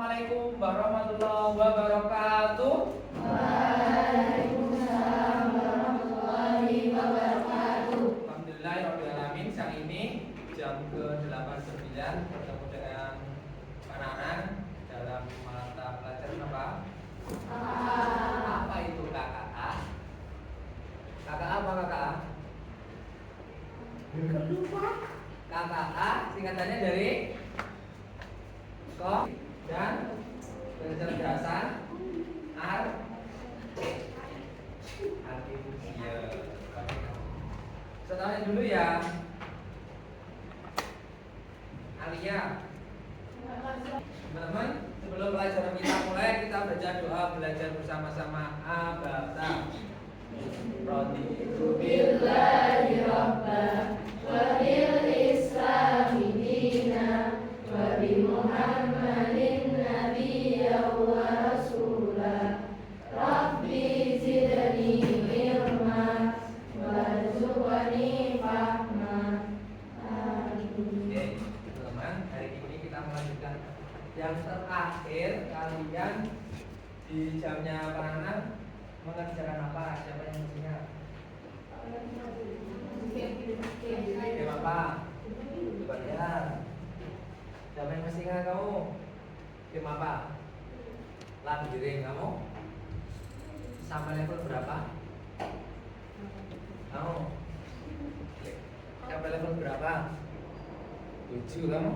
Assalamualaikum warahmatullahi wabarakatuh. Waalaikumsalam warahmatullahi wabarakatuh. Alhamdulillahirrahmanirrahim. Siang ini jam ke-8.9 bertemu dengan Pak Nanan dalam mata pelajaran apa? Apa itu KKA? KKA apa KKA? KKA singkatannya dari Kok dan kecerdasan artifisial. Setelahnya dulu ya, Alia. Teman-teman, sebelum pelajaran kita mulai, kita baca doa belajar bersama-sama. Abata. Raditu Billahi Rabbah wa bil Islami dina wa bi Muhammadin nabiyya wa rasulah. Rabbi zidni ilma warzuqni fahma. Oke, teman-teman, hari ini kita melanjutkan yang terakhir. Kalian di jamnya Pak Nanan mengerjakan apa? Siapa yang mestinya? Game apa? Coba lihat. Siapa yang mestinya kamu? Game apa? Labirin kamu? Sampai level berapa? Kamu? Sampai level berapa? 7 kamu?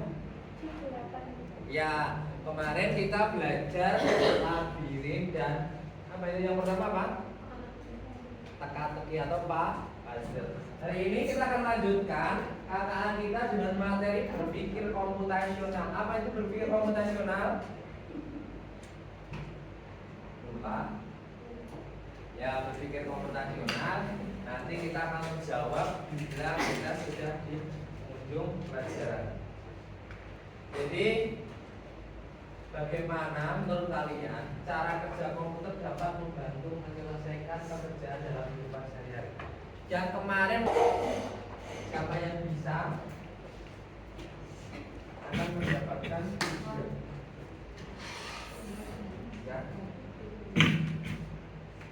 Ya, kemarin kita belajar labirin dan apa itu yang pertama apa? Teka-teki atau apa? Puzzle. Hari ini kita akan lanjutkan KKA kita dengan materi berpikir komputasional. Apa itu berpikir komputasional? Lupa? Ya, berpikir komputasional. Nanti kita akan menjawab bila kita sudah di ujung pelajaran. Jadi bagaimana menurut kalian cara kerja komputer dapat membantu menyelesaikan pekerjaan dalam kehidupan sehari-hari? Yang kemarin siapa yang bisa akan mendapatkan ya.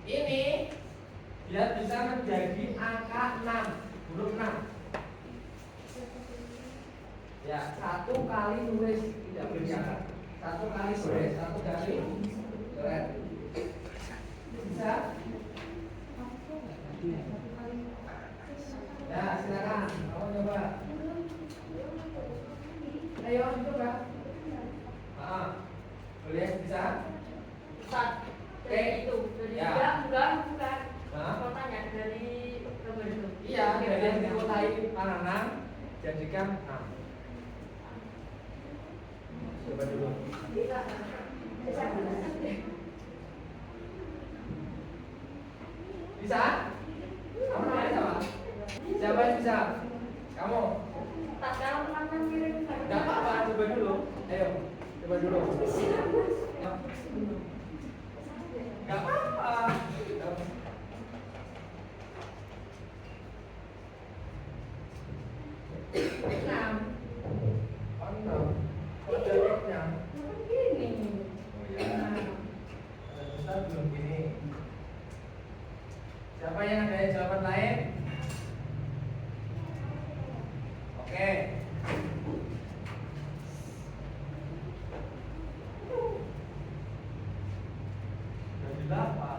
Ini dia bisa menjadi angka 6, huruf 6. Ya, 1 kali tulis tidak boleh diangkat. 1 kali tulis, 1 kali coret. Bisa? Ya, silakan. Kamu coba. Ayo coba. Boleh bisa? Oke, itu dari Ya. bukan. Mau tanya dari nomor itu. Iya, dari yang dikotai Pak Nanan jadikan 6. Coba dulu. Bisa? Kamu namanya siapa? Siapa yang bisa? Kamu? Tak kalau makan miring. Gak apa-apa, coba dulu. Ayo, coba dulu. Gak apa-apa. Enam. Oh, enam. Kok jawabnya? Gini. Oh ya. Ada besar belum gini. Siapa yang ada jawaban lain? Oke. Jadi 8.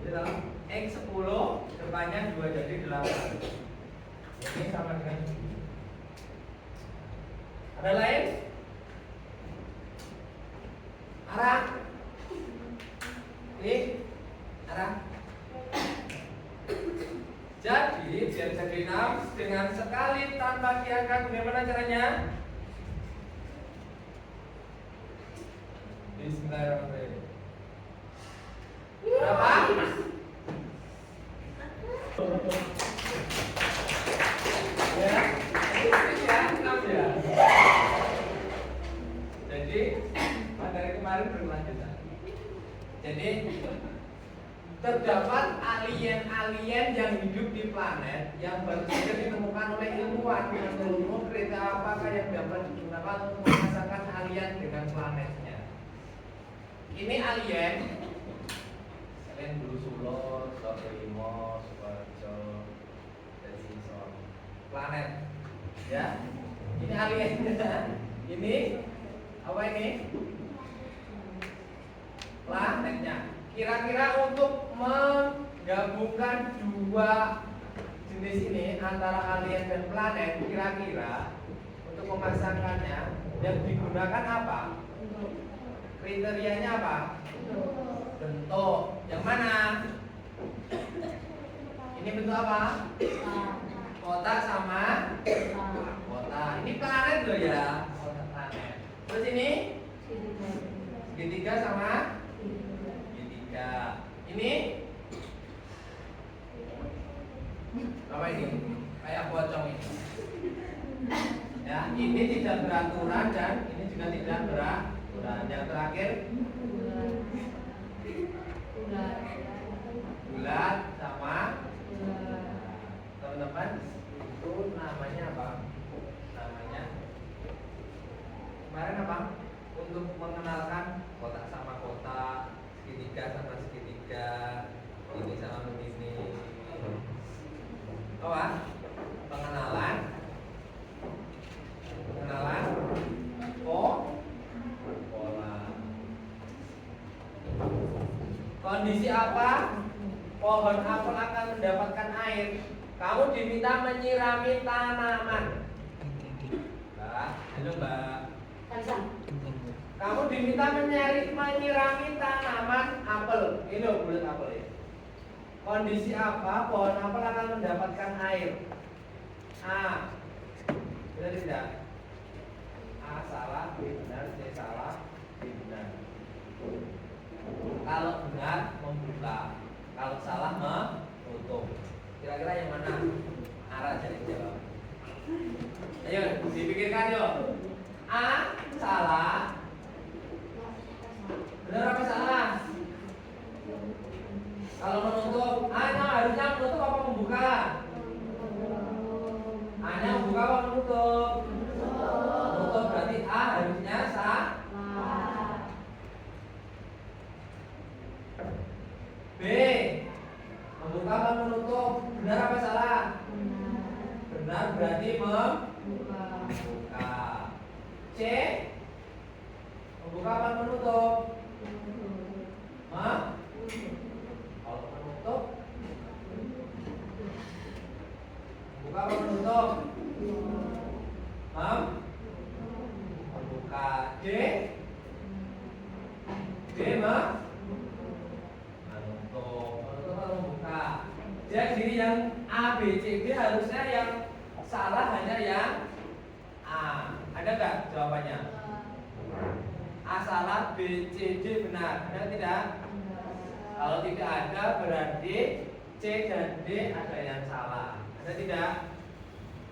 Jadi X 10 depannya 2 jadi 8. Ini sama dengan 7. Ada lain? Arah? Ini? Arah? Jadi biar jadi 6 dengan sekali tanpa diangkat, bagaimana caranya? Bismillahirrahmanirrahim. Berapa? Ya, ya, 6 ya. Jadi materi kemarin berkelanjutan. Jadi terdapat alien-alien yang hidup di planet yang baru saja ditemukan oleh ilmuwan dengan ilmu kereta apakah yang dapat digunakan untuk merasakan alien alien dengan planetnya. Ini alien, alien dulu Sulo, Sotelimo, Sukoharjo, Tesison, planet, ya. Ini alien. Ini apa ini? Planetnya. Kira-kira untuk menggabungkan dua jenis ini antara alien dan planet, kira-kira untuk memasangkannya yang digunakan apa? Kriterianya apa? Bentuk. Yang mana? Ini bentuk apa? Kotak sama kotak. Ini planet loh ya. Kotak planet. Terus ini segitiga sama segitiga. Ini apa ini? Kayak pocong ini. Ya, ini tidak beraturan dan ini juga tidak beraturan. Yang terakhir bulat sama teman-teman itu namanya apa? Namanya kemarin apa? Untuk mengenalkan kotak sama kotak, segitiga sama segitiga, ini sama begini. Apa? Pengenalan pola. Kondisi apa? Pohon apel akan mendapatkan air. Kamu diminta menyirami tanaman. Mbak, halo Mbak. Kamu diminta menyirami tanaman apel. Ini loh bulat apel ya. Kondisi apa pohon apel akan mendapatkan air? A. Benar tidak? A salah, B benar, C salah, D benar. Kalau benar membuka, kalau salah menutup. Kira-kira yang mana? Arah jadi jawab. Ayo dipikirkan yuk. A salah. Benar apa salah? Kalau menutup, A-nya harusnya menutup apa membuka? A-nya membuka apa menutup? Menutup berarti A harusnya salah. B, membuka apa menutup? Benar apa salah? Benar berarti membuka. C, membuka apa menutup? Kalau menutup, membuka apa menutup? Membuka. D, menutup atau membuka. Jadi yang A, B, C, D harusnya yang salah hanya yang A. Ada nggak jawabannya? A salah, B, C, D benar. Ada tidak? Kalau tidak ada berarti C dan D ada yang salah. Ada tidak?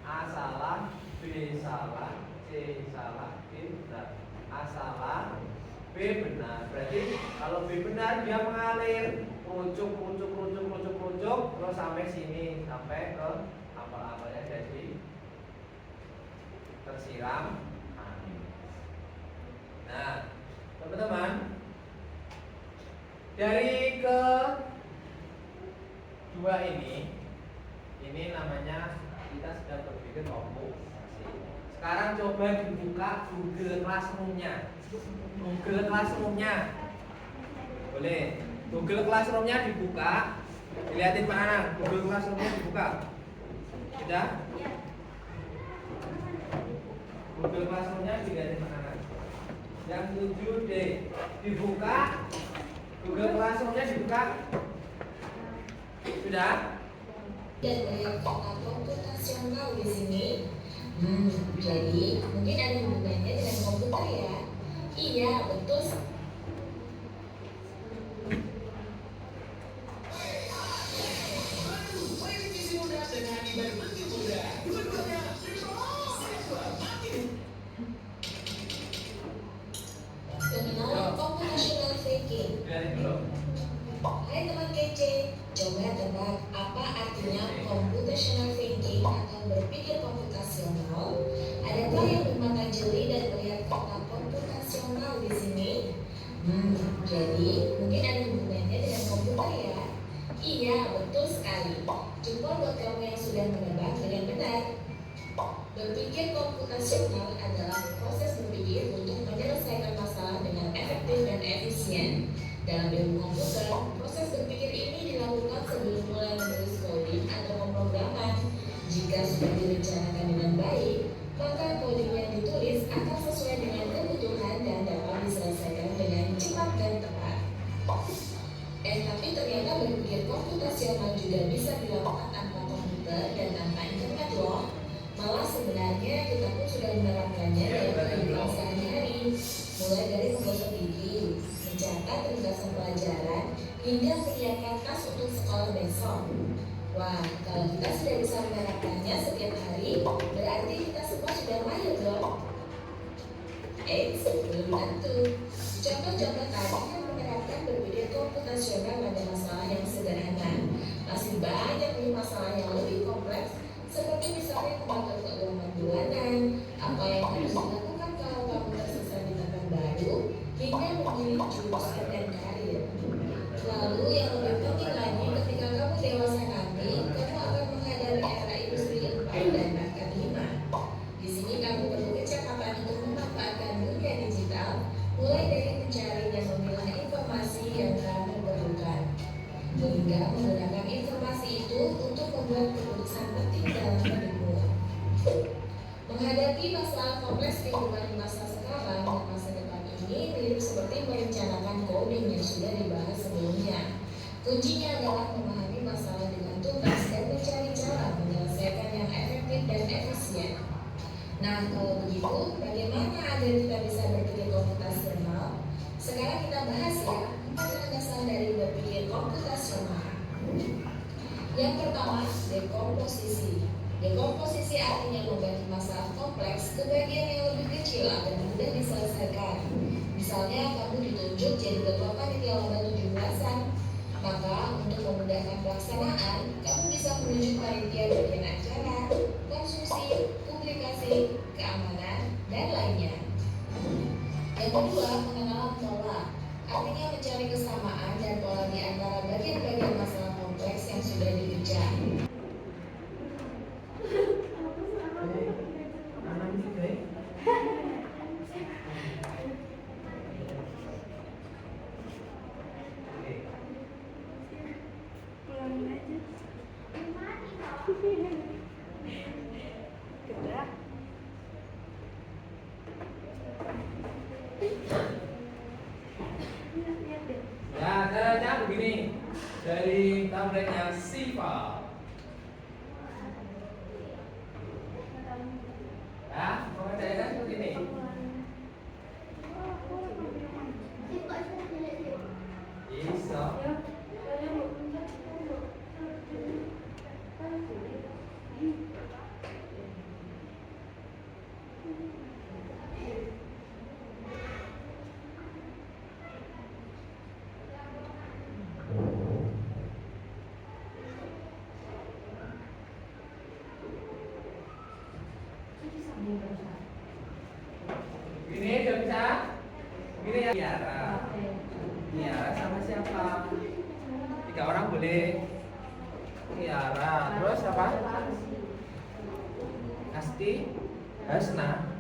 A salah, B salah, C salah, D benar. A salah, B benar. Berarti kalau B benar dia mengalir rucuk terus sampai sini, sampai ke apel-apelnya jadi tersiram angin. Nah, teman-teman, dari kedua ini namanya kita sudah berpikir komputasi. Sekarang coba dibuka Google Classroom-nya. Google Classroom-nya. Boleh. Google Classroom-nya dibuka. Dilihatin Pak Anang, Google Classroom-nya dibuka. Sudah? Google Classroom-nya dilihatin Pak Anang. Yang 7D dibuka. Google Classroom-nya dibuka. Sudah? Dan melihat kata komputasional di sini. Jadi mungkin ada hubungannya dengan komputer ya. Iya, betul. Pengenalan computational thinking. Hai teman kece, coba tebak apa artinya computational thinking atau berpikir komputasional? Adakah yang bermata jeli dan melihat kata komputasi di sini? Jadi mungkin ada hubungannya dengan komputer ya? Iya, betul sekali. Jempol buat kamu yang sudah menebak dengan benar. Berpikir komputasional adalah proses berpikir untuk menyelesaikan masalah dengan efektif dan efisien. Dalam ilmu komputer, proses berpikir ini dilakukan sebelum mulai menulis coding atau pemrograman. Jika sudah direncanakan dengan baik, maka coding yang ditulis akan sesuai dengan kebutuhan dan dapat diselesaikan dengan cepat dan tepat. Tapi ternyata berpikir komputasional juga bisa dilakukan tanpa komputer dan tanpa internet loh. Malah sebenarnya kita pun sudah menerapkannya dalam kehidupan sehari-hari, mulai dari menggosok gigi, mencatat ringkasan pelajaran, hingga menyiapkan tas untuk sekolah besok. Wah, kalau kita sudah bisa menerapkannya setiap hari, berarti kita semua sudah mahir dong. Belum tentu. Contoh-contoh tadi yang menerapkan berpikir komputasional pada masalah yang sederhana. Masih banyak nih masalah yang lebih kompleks, seperti misalnya mengatur keuangan bulanan, apa yang harus dilakukan kalau kamu tersesat di tempat baru, hingga memilih jurusan dan karir. Lalu yang lebih penting lagi, ketika kamu dewasa nanti, kamu akan menghadapi era industri 4 dan bahkan 5. Di sini kamu perlu kecepatan untuk memanfaatkan dunia digital, mulai dari mencari dan memilah informasi yang kamu perlukan, hingga menggunakan informasi itu untuk membuat keputusan penting dalam hidupmu. Menghadapi masalah kompleks kehidupan di masa sekarang dan masa depan ini mirip seperti merencanakan coding yang sudah dibahas sebelumnya. Kuncinya adalah memahami masalah dengan tuntas dan mencari cara menyelesaikan yang efektif dan efisien. Nah, kalau begitu, bagaimana agar kita bisa berpikir komputasional? Sekarang kita bahas ya, 4 landasan dari berpikir komputasional. Yang pertama, dekomposisi. Dekomposisi artinya membagi masalah kompleks ke bagian yang lebih kecil agar mudah diselesaikan. Misalnya, kamu ditunjuk jadi ketua panitia lomba 17-an. Maka, untuk memudahkan pelaksanaan, kamu bisa menunjuk panitia bagian acara, konsumsi, publikasi, keamanan, dan lainnya. Yang kedua, mengenal pola. Artinya mencari kesamaan dan pola di antara bagian-bagian masalah kompleks yang sudah dipecah. Ya, caranya begini. Dari tabletnya Siva. Ya, pengerjaannya seperti ini. Bisa. Ini udah bisa? Ini ya Tiara. Tiara sama siapa? 3 orang boleh. Tiara. Terus apa? Asti, Hasna.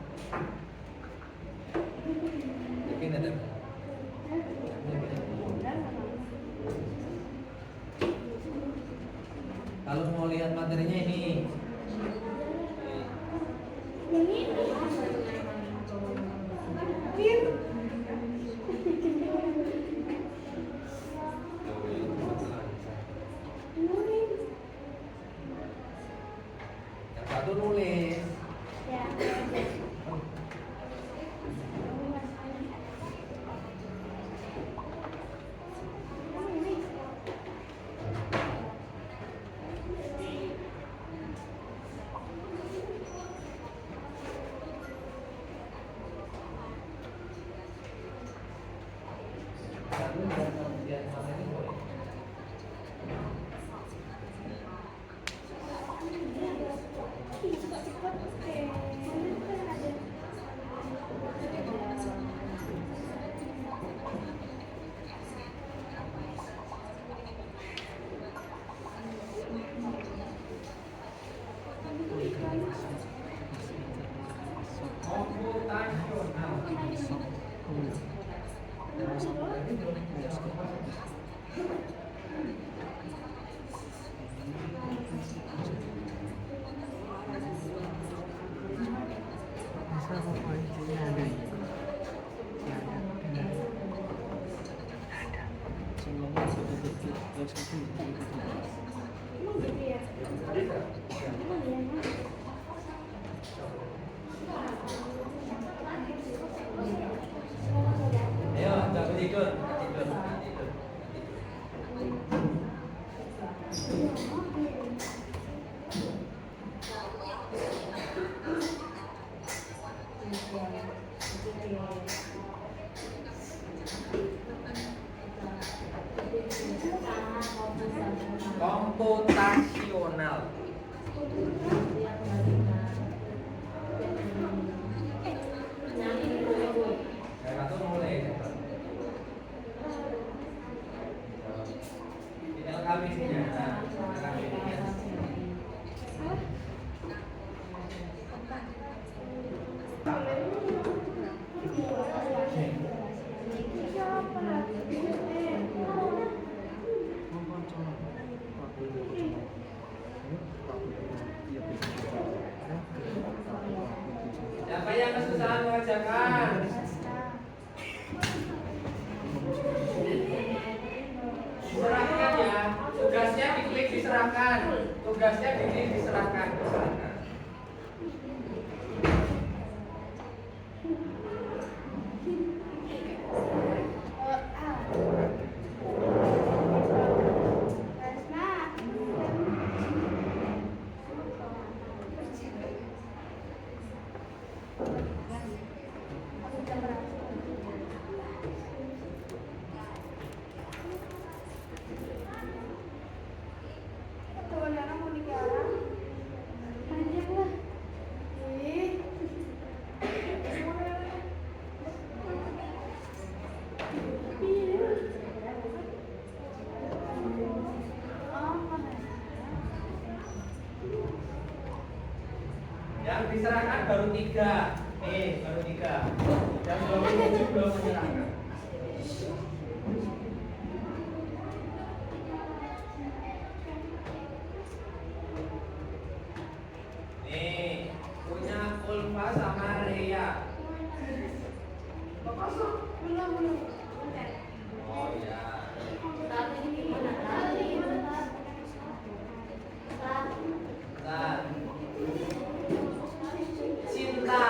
Ini ada. Kalau mau lihat materinya ini. Yang satu nulis. Satu dan kemudian sama ini boleh. Ayo, nggak tidur, tidur, tidur. Komputasional. Saya kata mulai. Tinggal kami sini ya. Kami sini ya. Siapa yang kesusahan mengerjakan? Diserahkan ya. Tugasnya diklik diserahkan. Tugasnya diklik diserahkan. Diserahkan. Yang diserahkan baru 3. Nih, baru 3. Yang 27 belum menyerahkan. Nih, punya Ulfa sama Ria. Oh iya. Nah, cinta.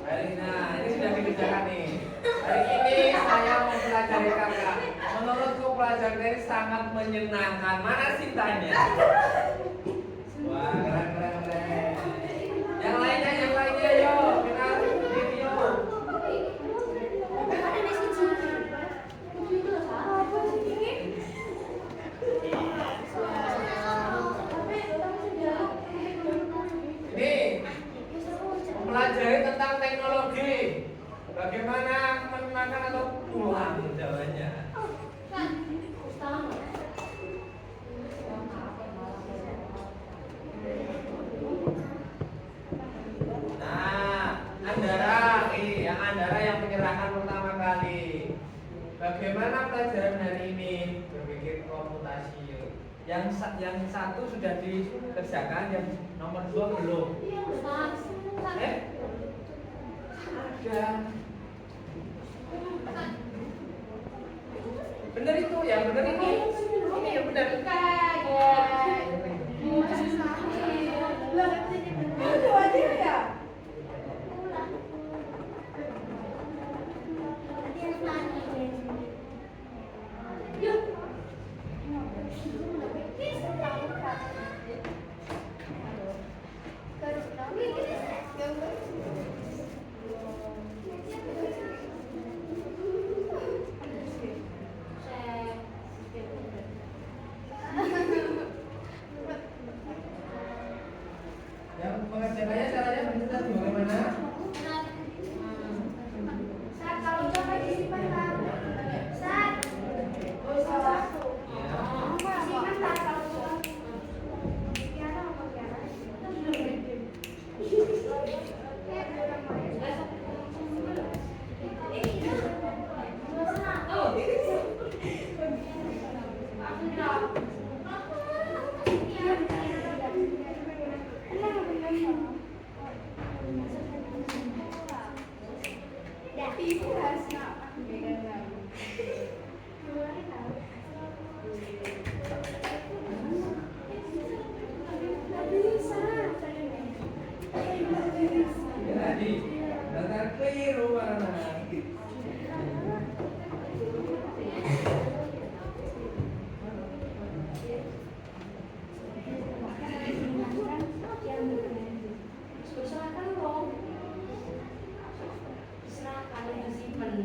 Nah, ini sudah dikerjakan nih. Hari ini saya mau pelajari kakak. Menurutku pelajaran ini sangat menyenangkan. Mana cintanya? Wah, keren, keren, keren. Yang lainnya, yuk. Kita review. Ini mempelajari tentang teknologi. Bagaimana menggunakan atau pulang jawabannya. Nah, Andara yang menyerahkan pertama kali. Bagaimana pelajaran hari ini? Berpikir komputasi. Yang satu sudah dikerjakan, yang nomor 2 belum. Ada. Bener itu ya, bener ini. Ini ya bener. Jadi, dengan keliru mana? Silakan dong. Silakan disimpan.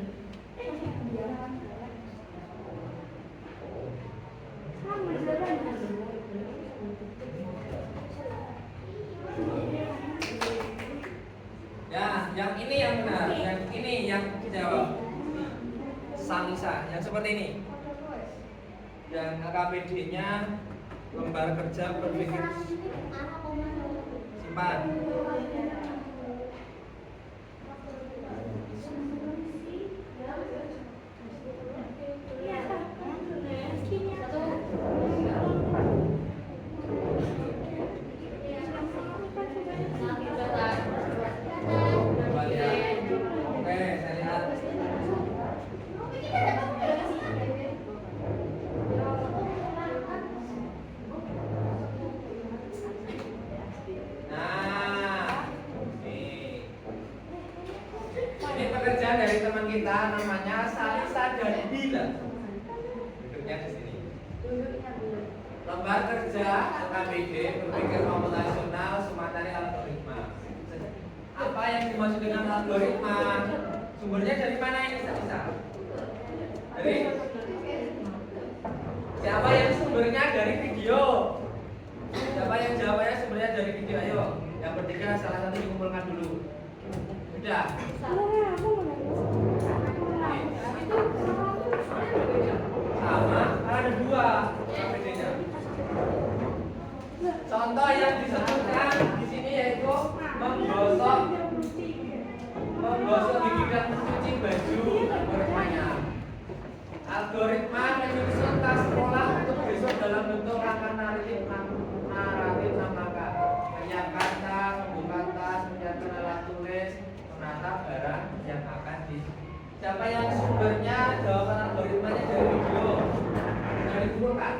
Ya, yang ini yang benar, yang ini yang jawab. Salisa, yang seperti ini. Yang AKPD-nya lembar kerja berpikir simpan. Coba lihat. Oke, saya lihat. Nah, ini pekerjaan dari teman kita namanya Salisa dan Bila. Duduknya di sini. Lembar kerja LKPD berpikir komputasional semateri algoritma. Apa yang dimaksud dengan algoritma? Sumbernya dari mana ini Salisa? Dari siapa yang sumbernya dari video? Siapa yang jawabannya sumbernya dari video? Ayo, yang bertiga salah satu dikumpulkan dulu. Sudah. Sama, ada dua LKPD-nya. Contoh yang disebutkan di sini yaitu menggosok gigi dan mencuci baju algoritmanya. Algoritma menyusun tas sekolah untuk besok dalam bentuk rangka naratif 6 langkah. Menyiapkan tas, membuka tas, menyiapkan alat tulis, menata barang yang akan di. Siapa yang sumbernya jawaban algoritmanya dari video? Dari Google kan?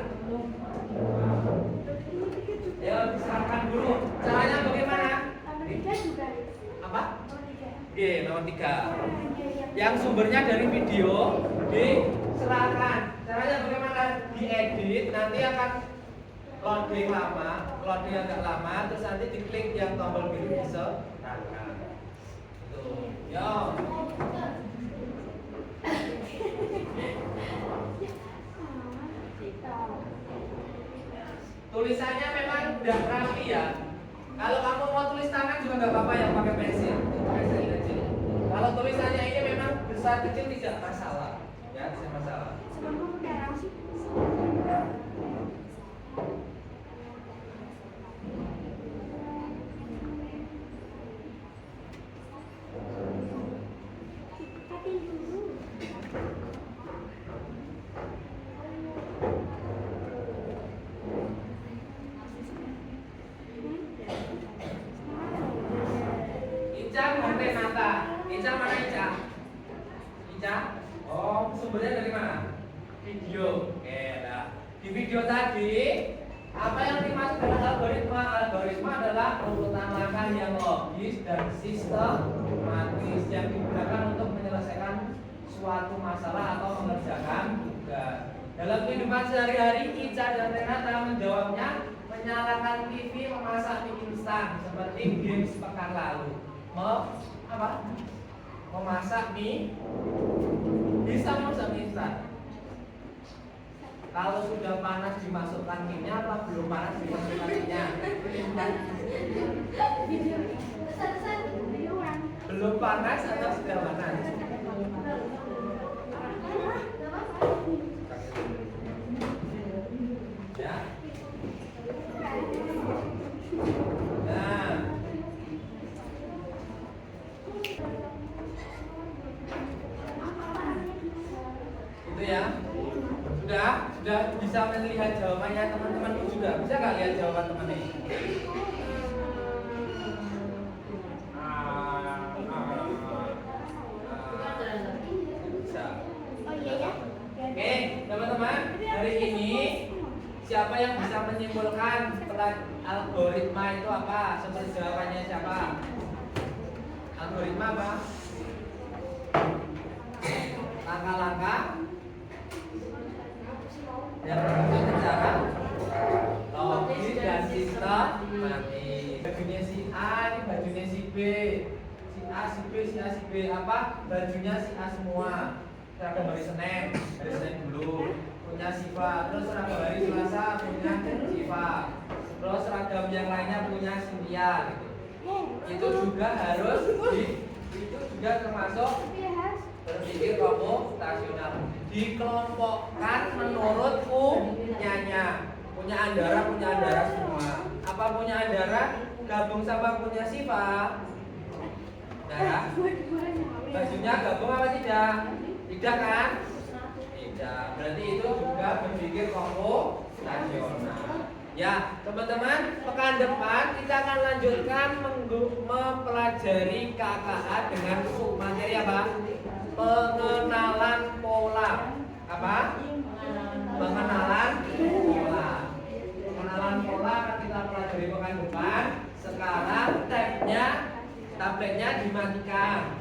Ya, silakan dulu. Caranya bagaimana? Apa? Oke, nomor 3. Yang sumbernya dari video, silakan. Caranya bagaimana? Diedit, nanti akan loading agak lama, terus nanti diklik yang tombol biru bisa. Tuh, yo. Tulisannya memang udah rapi ya. Kalau kamu mau tulis tangan juga nggak apa-apa yang pakai pensil kecil. Kalau tulisannya ini memang besar kecil tidak masalah, ya tidak masalah. Ica dan Renata. Ica mana Ica? Ica? Oh, sumbernya dari mana? Video. Oke, nah. Di video tadi, apa yang dimaksud dengan algoritma? Algoritma adalah urutan langkah yang logis dan sistematis yang digunakan untuk menyelesaikan suatu masalah atau mengerjakan tugas. Dalam kehidupan sehari-hari, Ica dan Renata menjawabnya menyalakan TV, memasak mie instan seperti games pekan lalu. Memasak mie, bisa memasak mie instan. Kalau sudah panas dimasukkan minyak atau belum panas dimasukkan minyak? Belum panas atau sudah panas? Ya. Nah, itu ya. Sudah bisa melihat jawabannya teman-temanku juga. Bisa nggak lihat jawaban teman ini? yang bisa menyimpulkan algoritma itu apa? Seperti jawabannya siapa? Algoritma apa? Langkah-langkah yang berbentuk secara logis dan sistematis. Bajunya si A, ini bajunya si B. Si A, si B, si A, si B. Apa? Bajunya si A semua. Seragam hari Senin dulu punya Siva. Terus seragam hari Selasa punya Siva. Terus seragam yang lainnya punya Cynthia gitu. Itu juga harus itu juga termasuk berpikir komputasional. Dikelompokkan menurut punyanya. Punya Andara semua. Apa punya Andara gabung sama punya Siva? Nah, bajunya gabung apa tidak? Tidak kan? Tidak. Berarti itu juga berpikir komputasional. Ya, teman-teman, pekan depan kita akan lanjutkan mempelajari KKA dengan submateri apa? Pengenalan pola. Apa? Pengenalan pola. Pengenalan pola akan kita pelajari pekan depan. Sekarang tabletnya dimatikan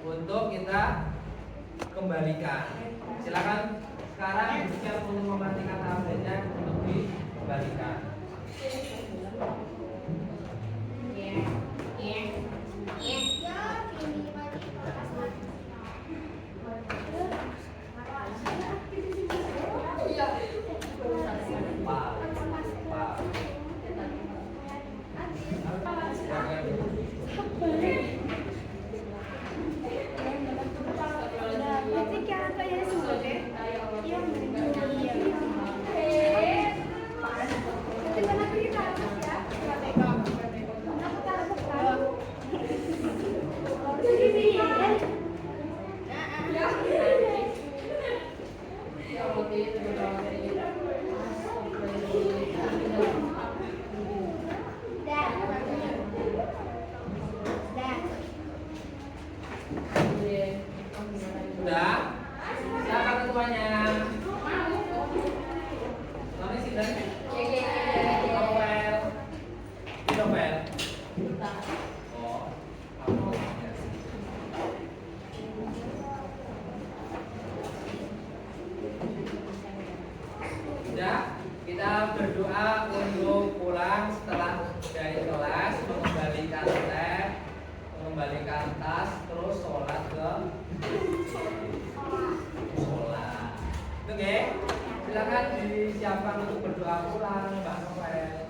untuk kita kembalikan. Silakan sekarang bersiap untuk mematikan tabletnya untuk dikembalikan. Sudah? Siapa ketuanya? Namanya si Dan? Novel. Oh, kamu. Sudah? Kita berdoa untuk pulang setelah dari kelas, mengembalikan tas, terus sholat ke sholat. Oke? Silakan disiapkan untuk berdoa pulang, Mbak Novel.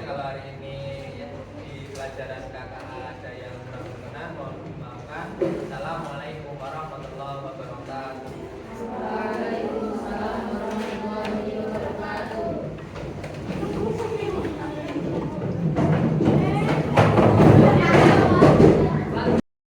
Kalau hari ini di pelajaran